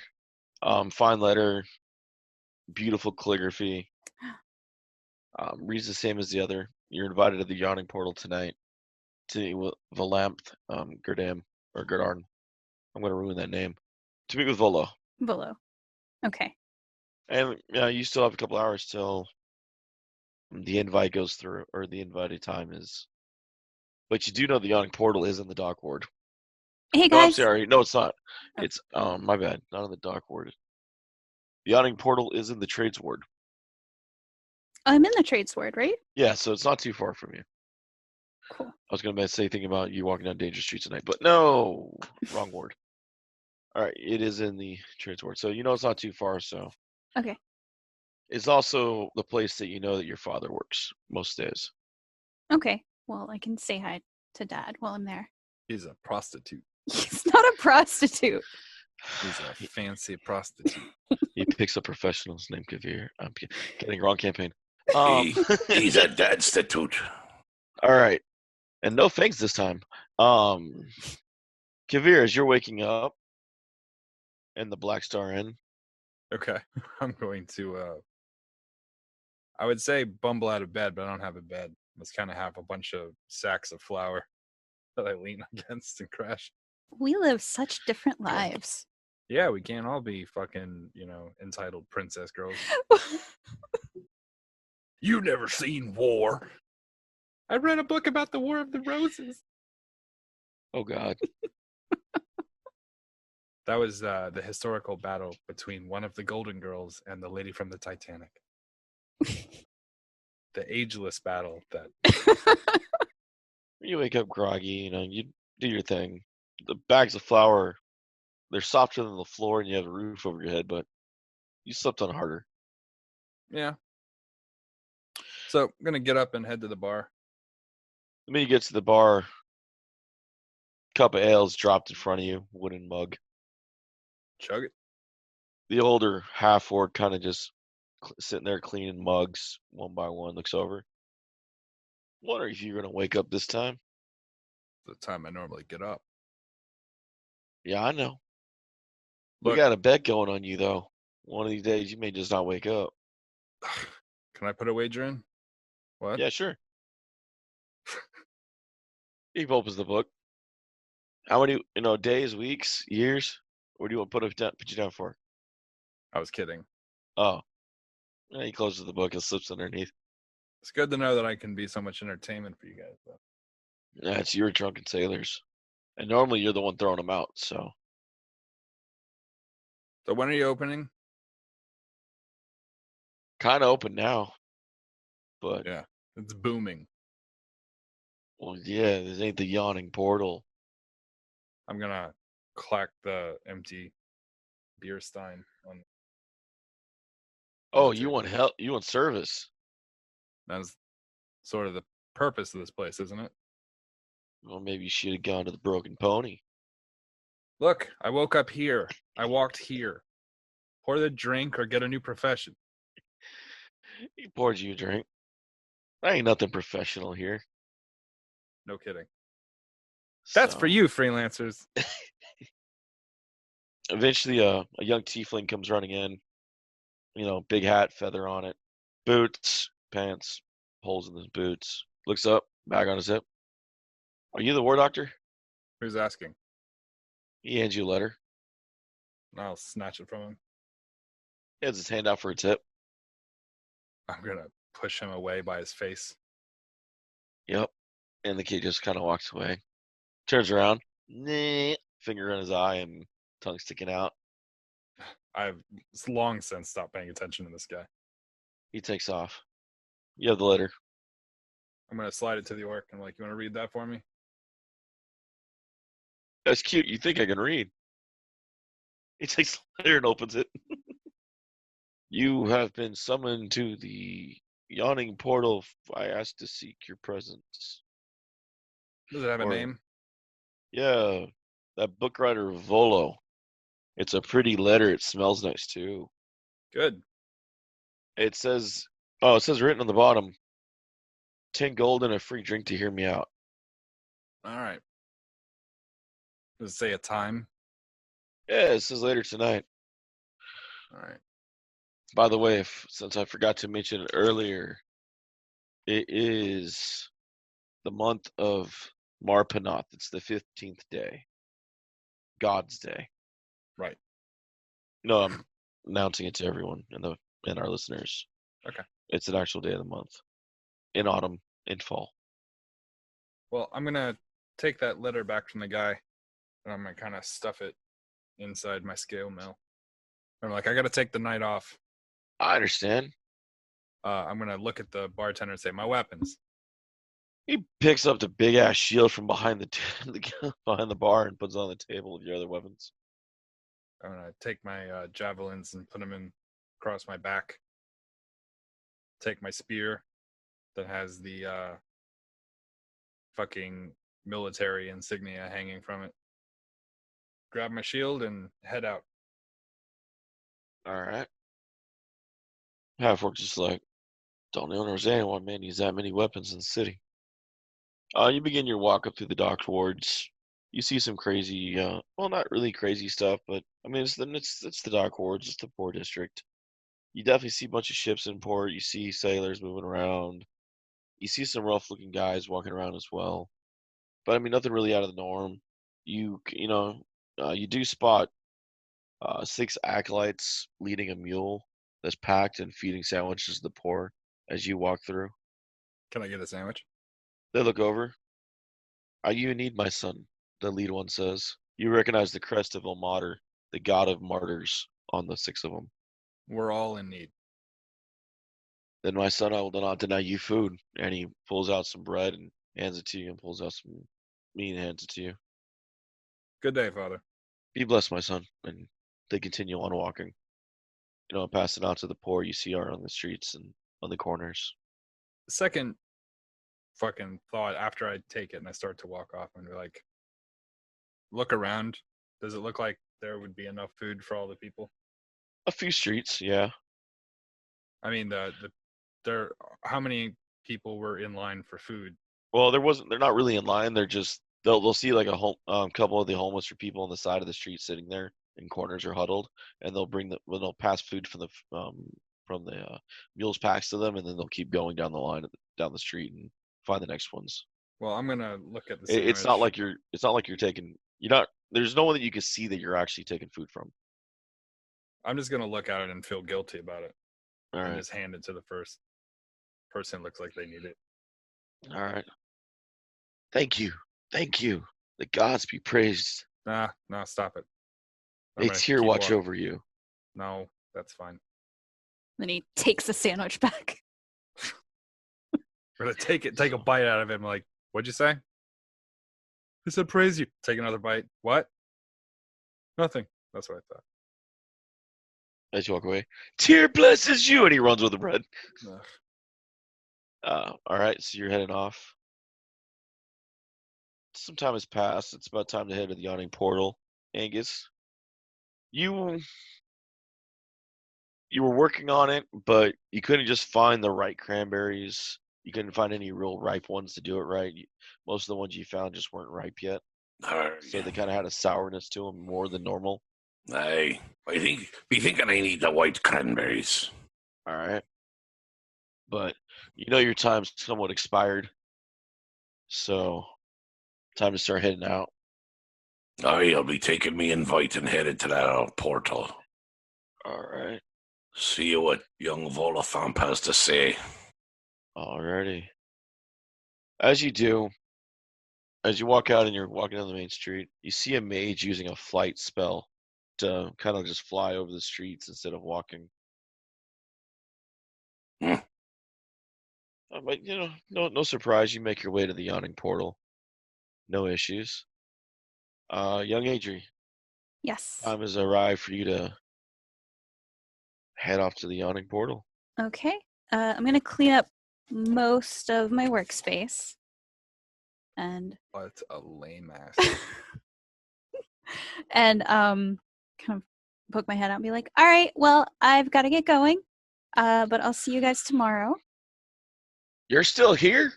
fine letter, beautiful calligraphy, reads the same as the other. You're invited to the Yawning Portal tonight to Valamph, Gerdam, or Gerdarn. I'm going to ruin that name. To meet with Volo. Volo. Okay. And you still have a couple hours till the invite goes through, or the invited time is. But you do know the Yawning Portal is in the dock ward. Hey No, I'm guys. sorry. No, it's not. Oh. It's my bad. Not in the dock ward. The Yawning Portal is in the trades ward. I'm in the trades ward, right? Yeah, so it's not too far from you. Cool. I was going to say thinking about you walking down dangerous streets tonight, but no, wrong ward. All right, it is in the trades ward, so you know it's not too far. So Okay. it's also the place that you know that your father works most days. Okay. Well, I can say hi to Dad while I'm there. He's a prostitute. He's not a prostitute. He's a fancy prostitute. He picks up professionals named Kavir. I'm getting wrong campaign. He's a destitute. All right, and no thanks this time. Kavir, as you're waking up in the Black Star Inn. Okay. I'm going to I would say bumble out of bed, but I don't have a bed. I just kind of have a bunch of sacks of flour that I lean against and crash. We live such different lives. Yeah, we can't all be fucking, entitled princess girls. You never seen war. I read a book about the War of the Roses. Oh God. That was the historical battle between one of the Golden Girls and the lady from the Titanic. The ageless battle that You wake up groggy, you do your thing. The bags of flour, they're softer than the floor and you have a roof over your head, but you slept on harder. Yeah. So I'm gonna get up and head to the bar. The minute you get to the bar, cup of ale's dropped in front of you, wooden mug. Chug it. The older half-orc kind of just sitting there cleaning mugs one by one, looks over. Wonder if you're going to wake up this time. The time I normally get up. Yeah, I know. Look, We got a bet going on you, though. One of these days, you may just not wake up. can I put a wager in? What? Yeah, sure. He opens the book. How many, days, weeks, years? What do you want to put you down for? I was kidding. Oh. Yeah, he closes the book and slips underneath. It's good to know that I can be so much entertainment for you guys, though. Yeah, it's your drunken sailors. And normally you're the one throwing them out, so. So when are you opening? Kind of open now. But, Yeah, it's booming. well, yeah, this ain't the Yawning Portal. I'm gonna clack the empty beer stein on. Oh, you want help? You want service? That's sort of the purpose of this place, isn't it? Well, maybe you should have gone to the Broken Pony. Look, I woke up here. I walked here. Pour the drink or get a new profession. He poured you a drink. There ain't nothing professional here. No kidding. That's So, for you, freelancers. Eventually, a young tiefling comes running in. Big hat, feather on it, boots, pants, holes in his boots. Looks up, bag on his hip. Are you the war doctor? Who's asking? He hands you a letter. I'll snatch it from him. He has his hand out for a tip. I'm gonna push him away by his face. Yep. And the kid just kind of walks away. Turns around, nah, finger in his eye and tongue sticking out. I've long since stopped paying attention to this guy. He takes off. You have the letter. I'm gonna slide it to the orc and like, you want to read that for me? That's cute. You think I can read? He takes the letter and opens it. You have been summoned to the Yawning Portal. I asked to seek your presence. Does it have a Or- name? Yeah, that book writer Volo. It's a pretty letter. It smells nice too. Good. It says written on the bottom, 10 gold and a free drink to hear me out. All right. Does it say a time? Yeah, it says later tonight. All right. By the way, since I forgot to mention it earlier, it is the month of Marpanoth. It's the 15th day. God's Day. Right. No, I'm announcing it to everyone and our listeners. Okay. It's an actual day of the month. In autumn, in fall. Well, I'm gonna take that letter back from the guy, and I'm gonna kind of stuff it inside my scale mill. I'm like, I gotta take the night off. I understand. I'm gonna look at the bartender and say, my weapons. He picks up the big ass shield from behind behind the bar and puts it on the table with your other weapons. I'm gonna take my javelins and put them in across my back. Take my spear that has the fucking military insignia hanging from it. Grab my shield and head out. All right. Half-orc just like, don't understand why man use that many weapons in the city. You begin your walk up through the dock wards. You see some crazy, well, not really crazy stuff, but I mean, it's the dock wards, it's the port district. You definitely see a bunch of ships in port. You see sailors moving around. You see some rough-looking guys walking around as well. But I mean, nothing really out of the norm. You do spot 6 acolytes leading a mule that's packed and feeding sandwiches to the poor as you walk through. Can I get a sandwich? They look over. Are you in need, my son? The lead one says. You recognize the crest of Ilmater, the god of martyrs, on the 6 of them. We're all in need. Then, my son, I will not deny you food. And he pulls out some bread and hands it to you, and pulls out some meat and hands it to you. Good day, Father. Be blessed, my son. And they continue on walking. Pass it out to the poor you see are on the streets and on the corners. Second fucking thought after I take it and I start to walk off and be like, look around. Does it look like there would be enough food for all the people? A few streets, yeah. I mean, how many people were in line for food? Well, they're not really in line. They're just they'll see like a couple of the homeless or people on the side of the street sitting there in corners or huddled, and they'll pass food from the mules packs to them, and then they'll keep going down the line down the street and find the next ones. Well, I'm gonna look at the sandwich. It's not like you're taking. There's no one that you can see that you're actually taking food from. I'm just gonna look at it and feel guilty about it. All and right. just hand it to the first person who looks like they need it. All right. Thank you. The gods be praised. No, stop it. They tear watch over you. No, that's fine. Then he takes the sandwich back. We're gonna take a bite out of it. I'm like, what'd you say? I said praise you. Take another bite. What? Nothing. That's what I thought. As you walk away, Tyr blesses you, and he runs with the bread. Ugh. All right, so you're heading off. Some time has passed. It's about time to head to the Yawning Portal. Angus, you were working on it, but you couldn't just find the right cranberries. You couldn't find any real ripe ones to do it right. Most of the ones you found just weren't ripe yet. So they kind of had a sourness to them more than normal. I be thinking I need the white cranberries. All right. But your time's somewhat expired. So time to start heading out. I'll be taking me invite and headed to that portal. All right. See what young Volothamp has to say. Alrighty. As you do, As you walk out and you're walking down the main street, you see a mage using a flight spell to kind of just fly over the streets instead of walking. But no surprise. You make your way to the Yawning Portal. No issues. Young Adri, Yes. time has arrived for you to head off to the Yawning Portal. Okay. I'm gonna clean up most of my workspace, and What a lame ass. and kind of poke my head out and be like, "All right, well, I've got to get going. But I'll see you guys tomorrow. You're still here?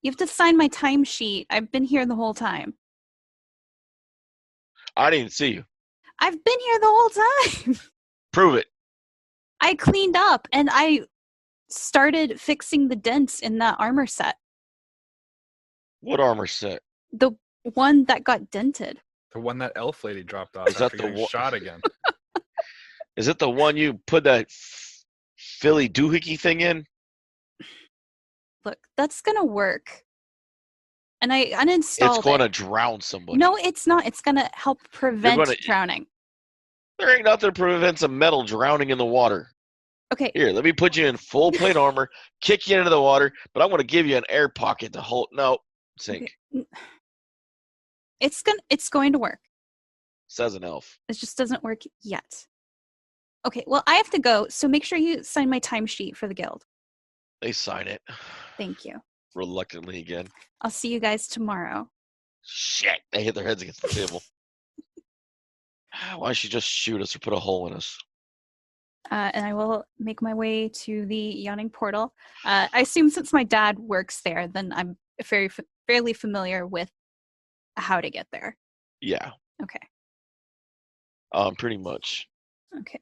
You have to sign my timesheet. I've been here the whole time. I didn't see you. I've been here the whole time. Prove it. I cleaned up and I started fixing the dents in that armor set. What armor set? The one that got dented. The one that elf lady dropped off Is that after the getting one- shot again. Is it the one you put that Philly doohickey thing in? Look, that's gonna work. And I uninstalled It's going it. to drown somebody. No, it's not. It's gonna help prevent gonna- drowning. There ain't nothing that prevents a metal drowning in the water. Okay. Here, let me put you in full plate armor, kick you into the water, but I'm going to give you an air pocket to hold. No, sink. Okay. It's going to work. Says an elf. It just doesn't work yet. Okay, well, I have to go, so make sure you sign my timesheet for the guild. They sign it. Thank you. Reluctantly again. I'll see you guys tomorrow. Shit. They hit their heads against the table. Why don't you just shoot us or put a hole in us? And I will make my way to the Yawning Portal. I assume since my dad works there, then I'm fairly familiar with how to get there. Yeah. Okay. Pretty much. Okay.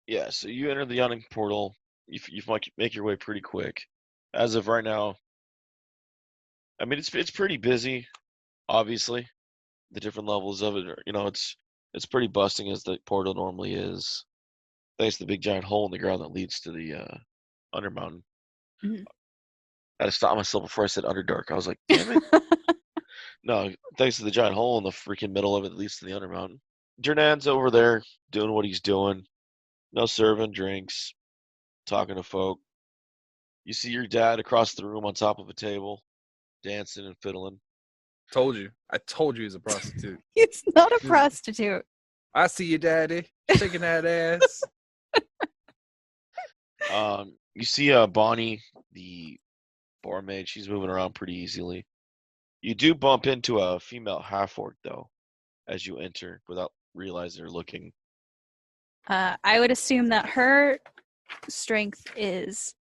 Yeah, so you enter the Yawning Portal. You might make your way pretty quick. As of right now, I mean, it's pretty busy, obviously. The different levels of it, it's pretty busting as the portal normally is. Thanks to the big giant hole in the ground that leads to the Undermountain. Mhm. I had to stop myself before I said Underdark. I was like, damn it. No, thanks to the giant hole in the freaking middle of it that leads to the Undermountain. Jernan's over there doing what he's doing. No serving drinks, talking to folk. You see your dad across the room on top of a table, dancing and fiddling. Told you. I told you he's a prostitute. It's not a prostitute. I see you, daddy. Shaking that ass. You see Bonnie, the barmaid. She's moving around pretty easily. You do bump into a female half-orc, though, as you enter without realizing you're looking. I would assume that her strength is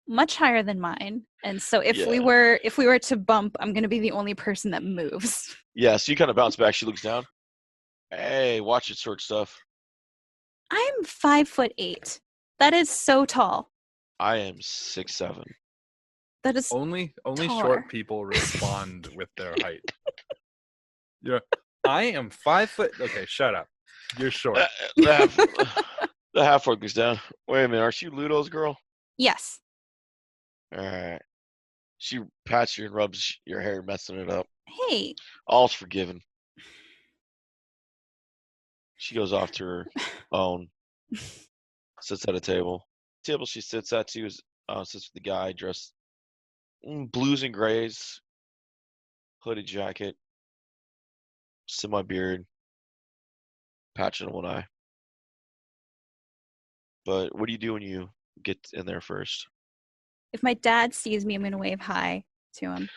much higher than mine, and so if we were to bump, I'm going to be the only person that moves. Yeah, so you kind of bounce back. She looks down. Hey, watch it, short stuff. I'm 5'8". That is so tall. I am 6'7". That is Only taller. short people respond with their height. Yeah, I am 5 foot. Okay, shut up. You're short. The half-orc goes down. Wait a minute, aren't you Ludo's girl? Yes. All right. She pats you and rubs your hair, messing it up. Hey. All's forgiven. She goes off to her own. Sits at a table. The table she sits at too is sits with the guy dressed in blues and grays, hooded jacket, semi-beard, patch in one eye. But what do you do when you get in there first? If my dad sees me, I'm going to wave hi to him.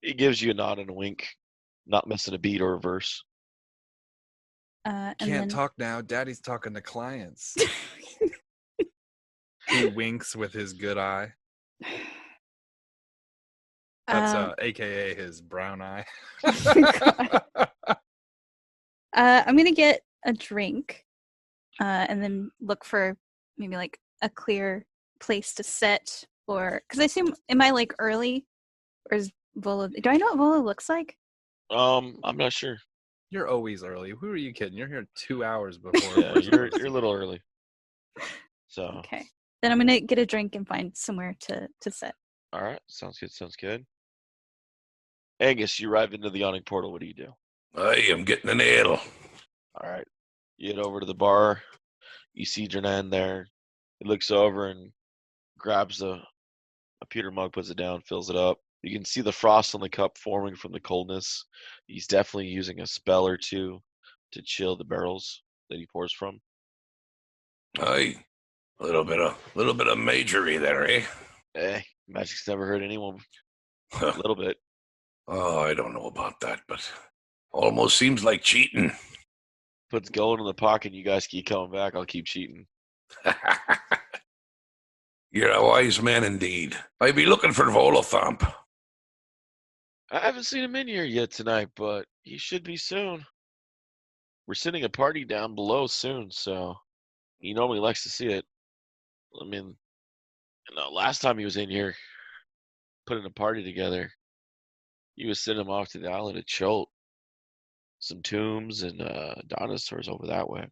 He gives you a nod and a wink, not missing a beat or a verse. And Can't then... talk now. Daddy's talking to clients. He winks with his good eye. That's AKA his brown eye. I'm going to get a drink and then look for maybe like a clear place to sit, or because I assume, am I like early, or is Vola? Do I know what Vola looks like? I'm not sure. You're always early. Who are you kidding? You're here 2 hours before. Yeah, you're a little early. So Okay, then I'm gonna get a drink and find somewhere to sit. all right, sounds good. Angus, you arrive into the Yawning Portal. What do you do? I am getting an ale. All right. You head over to the bar. You see Jernan there. He looks over and grabs a pewter mug, puts it down, fills it up. You can see the frost on the cup forming from the coldness. He's definitely using a spell or two to chill the barrels that he pours from. Aye. A little bit of majory there, eh? Magic's never hurt anyone. A little bit. Oh, I don't know about that, but almost seems like cheating. Puts gold in the pocket. You guys keep coming back. I'll keep cheating. You're a wise man indeed. I be looking for Volothomp. I haven't seen him in here yet tonight, but he should be soon. We're sending a party down below soon, so he normally likes to see it. I mean, last time he was in here putting a party together, he was sending him off to the island of Cholt. Some tombs and dinosaurs over that way.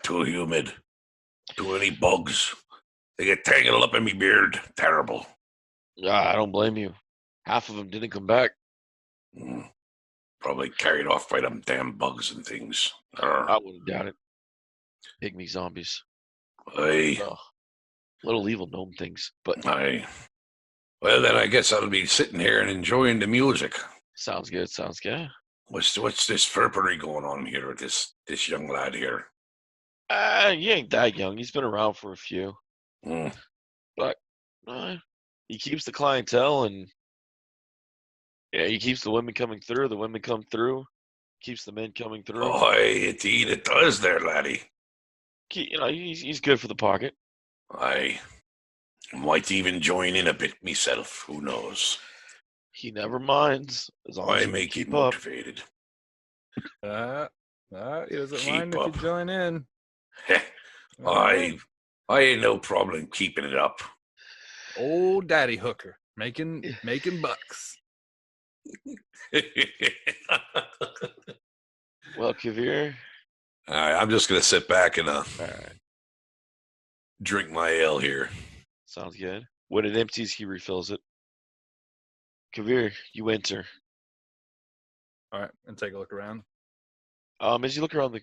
Too humid. Too many bugs. They get tangled up in me beard. Terrible. I don't blame you. Half of them didn't come back. Probably carried off by them damn bugs and things. I wouldn't doubt it. Pygmy zombies. Aye. Little evil gnome things, but Aye. Well, then I guess I'll be sitting here and enjoying the music. Sounds good. What's this furpery going on here with this young lad here? He ain't that young. He's been around for a few. But he keeps the clientele, and he keeps the women coming through. The women come through. Keeps the men coming through. Oh, indeed it does there, laddie. He's good for the pocket. I might even join in a bit myself. Who knows? He never minds as long as I you make keep it up. motivated. He doesn't Keep mind up. if you join in. I ain't no problem keeping it up. Old daddy hooker making bucks. Well, Kavir. All right, I'm just gonna sit back and All right. drink my ale here. Sounds good. When it empties, he refills it. Kavir, you enter. All right, and take a look around. As you look around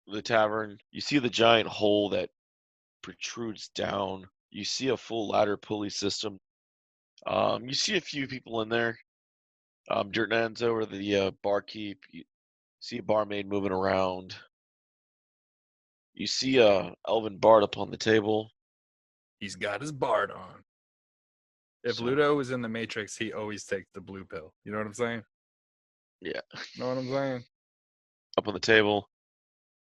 the tavern, you see the giant hole that protrudes down. You see a full ladder pulley system. You see a few people in there. Dirtnan's over the barkeep. You see a barmaid moving around. You see a elven bard up on the table. He's got his bard on. If Ludo was in the Matrix, he always takes the blue pill. You know what I'm saying? Yeah. Know what I'm saying? Up on the table.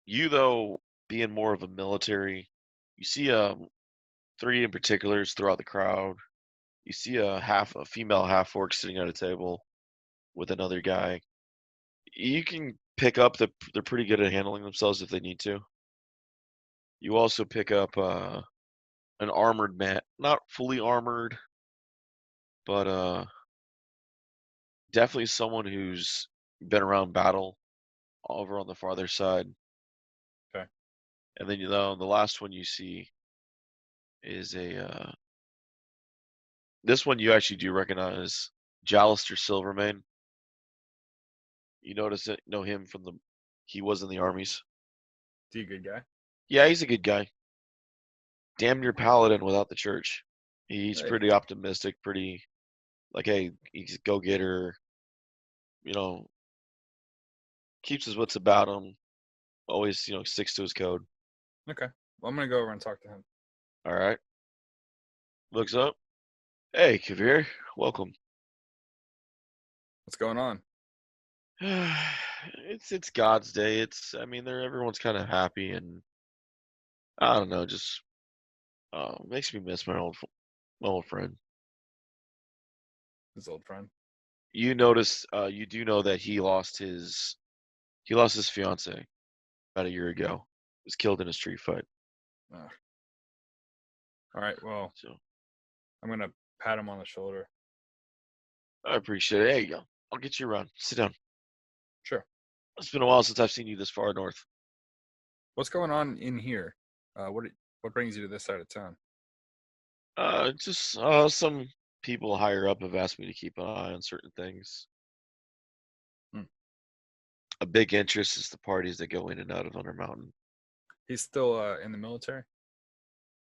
You, though, being more of a military, you see 3 in particulars throughout the crowd. You see a female half-orc sitting at a table with another guy. You can pick up that they're pretty good at handling themselves if they need to. You also pick up an armored man, not fully armored, but definitely someone who's been around battle over on the farther side. Okay. And then the last one you see is this one you actually do recognize, Jalister Silvermane. You know him he was in the armies. Is he a good guy? Yeah, he's a good guy. Damn near paladin without the church. He's pretty optimistic, pretty like, hey, he's a go-getter. Keeps his wits about him. Always, sticks to his code. Okay. Well, I'm going to go over and talk to him. All right. Looks up. Hey, Kavir. Welcome. What's going on? It's God's Day. Everyone's kind of happy, and I don't know, just makes me miss my old friend. His old friend. You do know that he lost his fiance about a year ago. Was killed in a street fight. All right. Well, So I'm going to pat him on the shoulder. I appreciate it. There you go. I'll get you around. Sit down. Sure. It's been a while since I've seen you this far north. What's going on in here? What brings you to this side of town? Just some people higher up have asked me to keep an eye on certain things. A big interest is the parties that go in and out of Under Mountain. He's still in the military?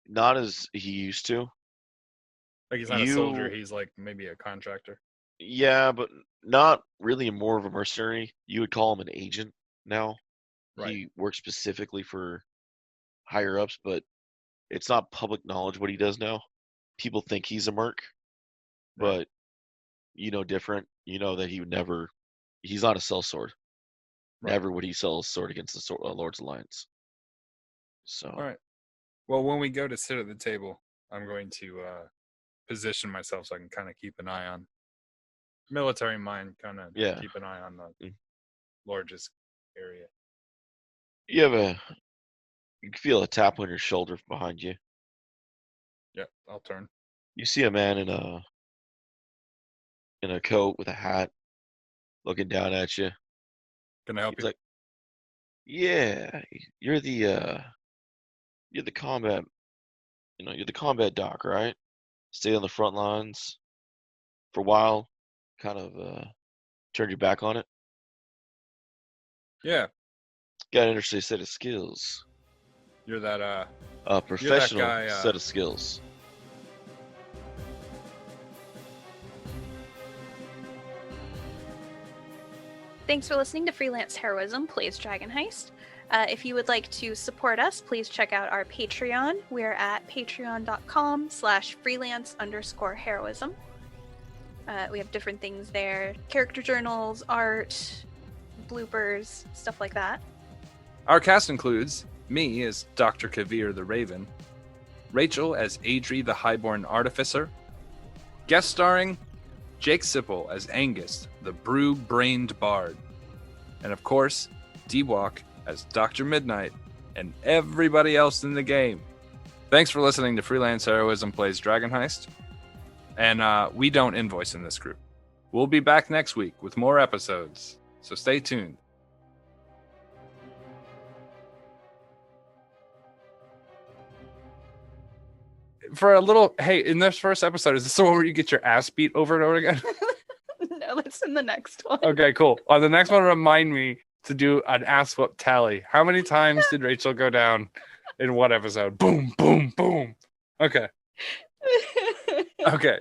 Not as he used to. Like he's not a soldier, he's like maybe a contractor. Yeah, but not really more of a mercenary. You would call him an agent now. Right. He works specifically for higher ups, but it's not public knowledge what he does now. People think he's a merc, but you know different. You know that he would never. He's not a sellsword. Right. Never would he sell a sword against the Lord's Alliance. So. All right. Well, when we go to sit at the table, I'm going to position myself so I can kind of keep an eye on military mind. Kind of keep an eye on the largest area. You can feel a tap on your shoulder behind you. Yeah, I'll turn. You see a man in a coat with a hat, looking down at you. Can I help He's you? like, yeah, you're the combat, you're the combat doc, right? Stayed on the front lines for a while, kind of turned your back on it. Yeah. Got an interesting set of skills. You're that professional guy, set of skills. Thanks for listening to Freelance Heroism Plays Dragon Heist. If you would like to support us, please check out our Patreon. We're at patreon.com/freelance_heroism. We have different things there. Character journals, art, bloopers, stuff like that. Our cast includes me as Dr. Kavir the Raven, Rachel as Adri the Highborn Artificer, guest starring Jake Sipple as Angus, the brew-brained bard, and of course, D-Walk as Dr. Midnight, and everybody else in the game. Thanks for listening to Freelance Heroism Plays Dragon Heist, and we don't invoice in this group. We'll be back next week with more episodes, so stay tuned. For a little, hey, in this first episode, is this the one where you get your ass beat over and over again? No, that's in the next one. Okay, cool. On the next one, remind me to do an ass whoop tally. How many times did Rachel go down in what episode? Boom, boom, boom. Okay. Okay.